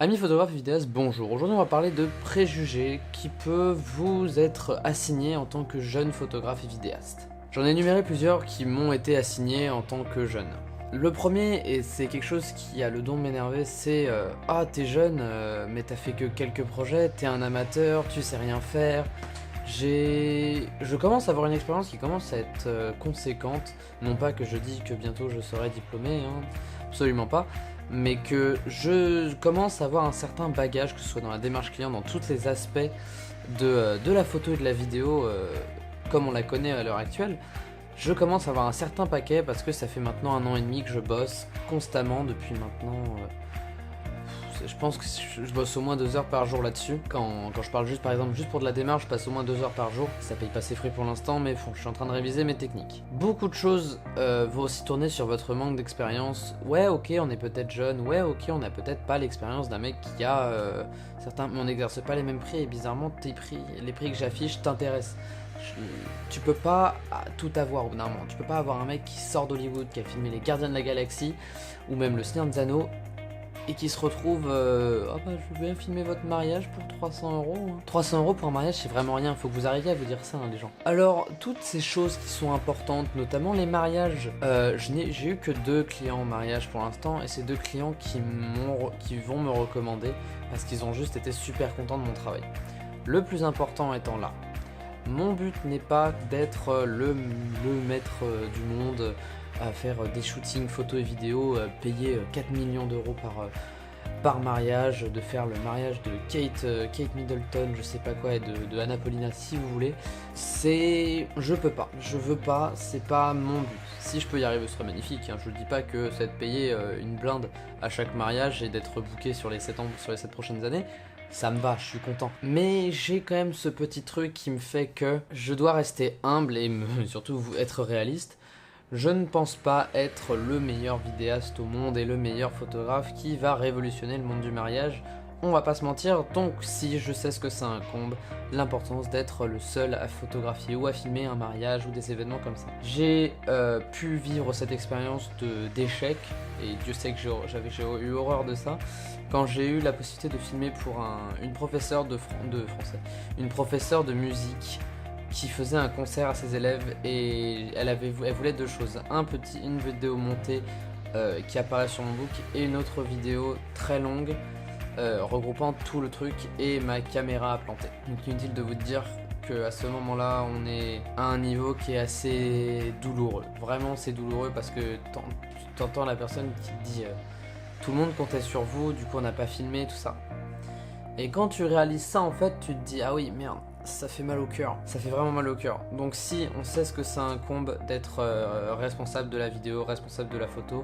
Amis photographes et vidéastes, bonjour. Aujourd'hui on va parler de préjugés qui peuvent vous être assignés en tant que jeune photographe et vidéaste. J'en ai énuméré plusieurs qui m'ont été assignés en tant que jeune. Le premier, et c'est quelque chose qui a le don de m'énerver, c'est ah t'es jeune, mais t'as fait que quelques projets, t'es un amateur, tu sais rien faire. Je commence à avoir une expérience qui commence à être conséquente. Non pas que je dis que bientôt je serai diplômé, hein, absolument pas. Mais que je commence à avoir un certain bagage, que ce soit dans la démarche client, dans tous les aspects de la photo et de la vidéo, comme on la connaît à l'heure actuelle. Je commence à avoir un certain paquet parce que ça fait maintenant 1 an et demi que je bosse constamment depuis maintenant... je pense que je bosse au moins 2 heures par jour là-dessus. Quand je parle juste par exemple, juste pour de la démarche, je passe au moins 2 heures par jour. Ça paye pas ses frais pour l'instant, mais bon, je suis en train de réviser mes techniques. Beaucoup de choses vont aussi tourner sur votre manque d'expérience. Ouais, ok, on est peut-être jeune. Ouais, ok, on a peut-être pas l'expérience d'un mec qui a certains, mais on n'exerce pas les mêmes prix et bizarrement les prix que j'affiche t'intéressent. Tu peux pas tout avoir au bout d'un moment. Tu peux pas avoir un mec qui sort d'Hollywood, qui a filmé les Gardiens de la Galaxie ou même le Seigneur des Anneaux et qui se retrouve ah bah je veux bien filmer votre mariage pour 300 €. Hein. 300 € pour un mariage, c'est vraiment rien. Faut que vous arriviez à vous dire ça, hein, les gens. Alors, toutes ces choses qui sont importantes, notamment les mariages, j'ai eu que 2 clients en mariage pour l'instant, et c'est 2 clients qui vont me recommander parce qu'ils ont juste été super contents de mon travail. Le plus important étant là. Mon but n'est pas d'être le maître du monde à faire des shootings photos et vidéos, payer 4 millions d'euros par mariage, de faire le mariage de Kate Middleton, je sais pas quoi, et de Anna Paulina si vous voulez. Je veux pas, c'est pas mon but. Si je peux y arriver, ce serait magnifique, hein. Je dis pas que ça va être payé une blinde à chaque mariage et d'être booké sur les 7 prochaines années. Ça me va, je suis content. Mais j'ai quand même ce petit truc qui me fait que je dois rester humble et surtout être réaliste. Je ne pense pas être le meilleur vidéaste au monde et le meilleur photographe qui va révolutionner le monde du mariage. On va pas se mentir, donc si je sais ce que ça incombe, l'importance d'être le seul à photographier ou à filmer un mariage ou des événements comme ça. J'ai pu vivre cette expérience d'échec, et Dieu sait que j'ai eu horreur de ça, quand j'ai eu la possibilité de filmer pour une professeure de français, une professeure de musique qui faisait un concert à ses élèves, et elle voulait 2 choses, une vidéo montée qui apparaît sur mon book et une autre vidéo très longue regroupant tout le truc, et ma caméra a planté. Donc inutile de vous dire qu'à ce moment-là, on est à un niveau qui est assez douloureux. Vraiment, c'est douloureux parce que tu entends la personne qui te dit tout le monde comptait sur vous, du coup on n'a pas filmé, tout ça. Et quand tu réalises ça, en fait, tu te dis ah oui, merde, ça fait mal au cœur. Ça fait vraiment mal au cœur. Donc si on sait ce que ça incombe d'être responsable de la vidéo, responsable de la photo,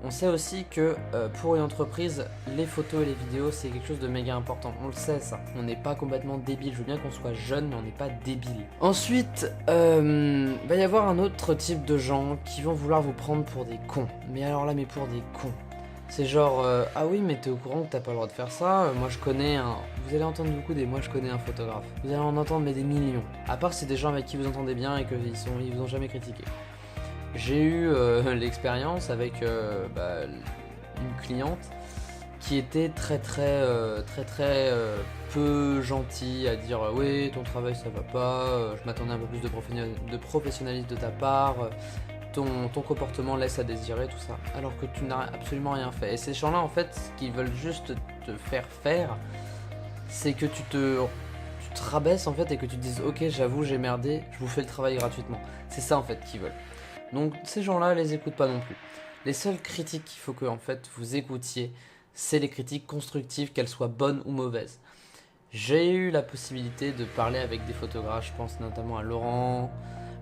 on sait aussi que pour une entreprise, les photos et les vidéos, c'est quelque chose de méga important. On le sait, ça. On n'est pas complètement débile. Je veux bien qu'on soit jeune, mais on n'est pas débile. Ensuite, va y avoir un autre type de gens qui vont vouloir vous prendre pour des cons. Mais alors là, mais pour des cons. C'est genre, ah oui, mais t'es au courant que t'as pas le droit de faire ça, moi je connais un... Vous allez entendre beaucoup des moi je connais un photographe. Vous allez en entendre mais des millions. À part c'est des gens avec qui vous entendez bien et qu'ils vous ont jamais critiqué. J'ai eu l'expérience avec une cliente qui était très peu gentille à dire oui ton travail ça va pas, je m'attendais un peu plus de professionnalisme de ta part, ton comportement laisse à désirer, tout ça, alors que tu n'as absolument rien fait. Et ces gens-là, en fait, ce qu'ils veulent juste te faire, c'est que tu te rabaisses, en fait, et que tu te dises, ok, j'avoue, j'ai merdé, je vous fais le travail gratuitement. C'est ça, en fait, qu'ils veulent. Donc, ces gens-là, les écoute pas non plus. Les seules critiques qu'il faut que, en fait, vous écoutiez, c'est les critiques constructives, qu'elles soient bonnes ou mauvaises. J'ai eu la possibilité de parler avec des photographes, je pense notamment à Laurent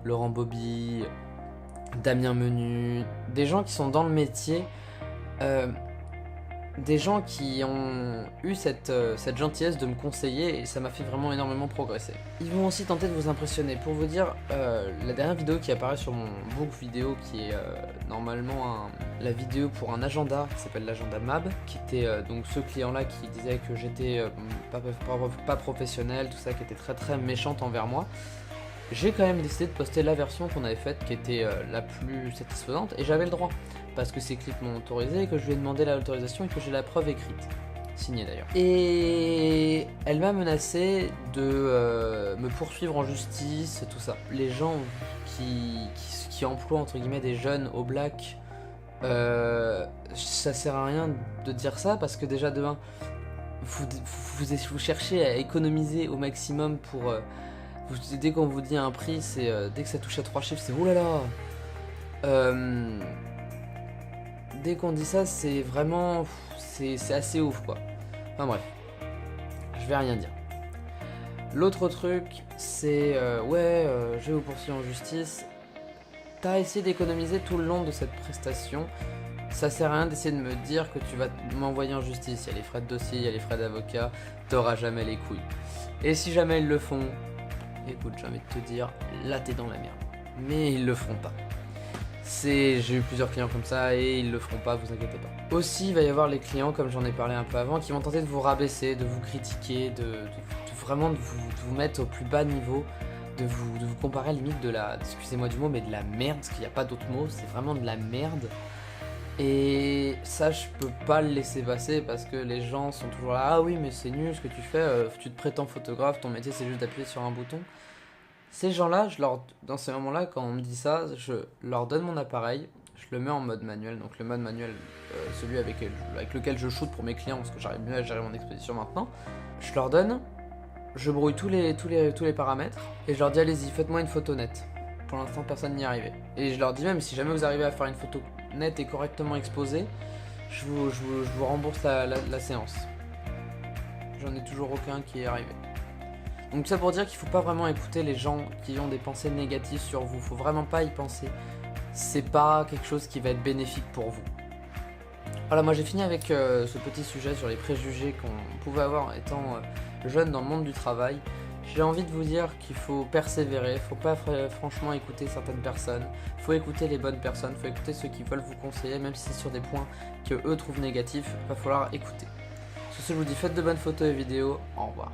Bobby, Damien Menu, des gens qui sont dans le métier, des gens qui ont eu cette gentillesse de me conseiller, et ça m'a fait vraiment énormément progresser. Ils vont aussi tenter de vous impressionner. Pour vous dire, la dernière vidéo qui apparaît sur mon book vidéo, qui est normalement la vidéo pour un agenda qui s'appelle l'agenda MAB, qui était donc ce client-là qui disait que j'étais pas professionnel, tout ça, qui était très méchante envers moi. J'ai quand même décidé de poster la version qu'on avait faite qui était la plus satisfaisante, et j'avais le droit parce que ces clips m'ont autorisé et que je lui ai demandé l'autorisation et que j'ai la preuve écrite. signé d'ailleurs. Et elle m'a menacé de me poursuivre en justice, tout ça. Les gens qui emploient entre guillemets des jeunes au black, ça sert à rien de dire ça parce que déjà de 1, vous cherchez à économiser au maximum pour... dès qu'on vous dit un prix, c'est dès que ça touche à 3 chiffres, c'est oulala. Dès qu'on dit ça, c'est vraiment... c'est assez ouf quoi. Enfin bref, je vais rien dire. L'autre truc, c'est je vais vous poursuivre en justice. T'as essayé d'économiser tout le long de cette prestation. Ça sert à rien d'essayer de me dire que tu vas m'envoyer en justice. Il y a les frais de dossier, il y a les frais d'avocat. T'auras jamais les couilles. Et si jamais ils le font, écoute, j'ai envie de te dire, là t'es dans la merde. Mais ils le feront pas. J'ai eu plusieurs clients comme ça et ils le feront pas, vous inquiétez pas. Aussi, il va y avoir les clients, comme j'en ai parlé un peu avant, qui vont tenter de vous rabaisser, de vous critiquer, de vous mettre au plus bas niveau, de vous comparer à la limite de la, excusez-moi du mot, mais de la merde, parce qu'il n'y a pas d'autre mot, c'est vraiment de la merde. Et ça, je peux pas le laisser passer parce que les gens sont toujours là, ah oui, mais c'est nul ce que tu fais, tu te prétends photographe, ton métier c'est juste d'appuyer sur un bouton. Ces gens-là, dans ces moments-là, quand on me dit ça, je leur donne mon appareil, je le mets en mode manuel, donc le mode manuel, celui avec lequel je shoot pour mes clients, parce que j'arrive mieux à gérer mon exposition maintenant. Je leur donne, je brouille tous les paramètres, et je leur dis allez-y, faites-moi une photo nette. Pour l'instant, personne n'y est arrivé. Et je leur dis même, si jamais vous arrivez à faire une photo nette et correctement exposée, je vous rembourse la séance. J'en ai toujours aucun qui est arrivé. Donc ça pour dire qu'il faut pas vraiment écouter les gens qui ont des pensées négatives sur vous, faut vraiment pas y penser. C'est pas quelque chose qui va être bénéfique pour vous. Voilà, moi j'ai fini avec ce petit sujet sur les préjugés qu'on pouvait avoir en étant jeune dans le monde du travail. J'ai envie de vous dire qu'il faut persévérer, faut pas franchement écouter certaines personnes, faut écouter les bonnes personnes, faut écouter ceux qui veulent vous conseiller, même si c'est sur des points que eux trouvent négatifs, va falloir écouter. Sur ce, je vous dis faites de bonnes photos et vidéos, au revoir.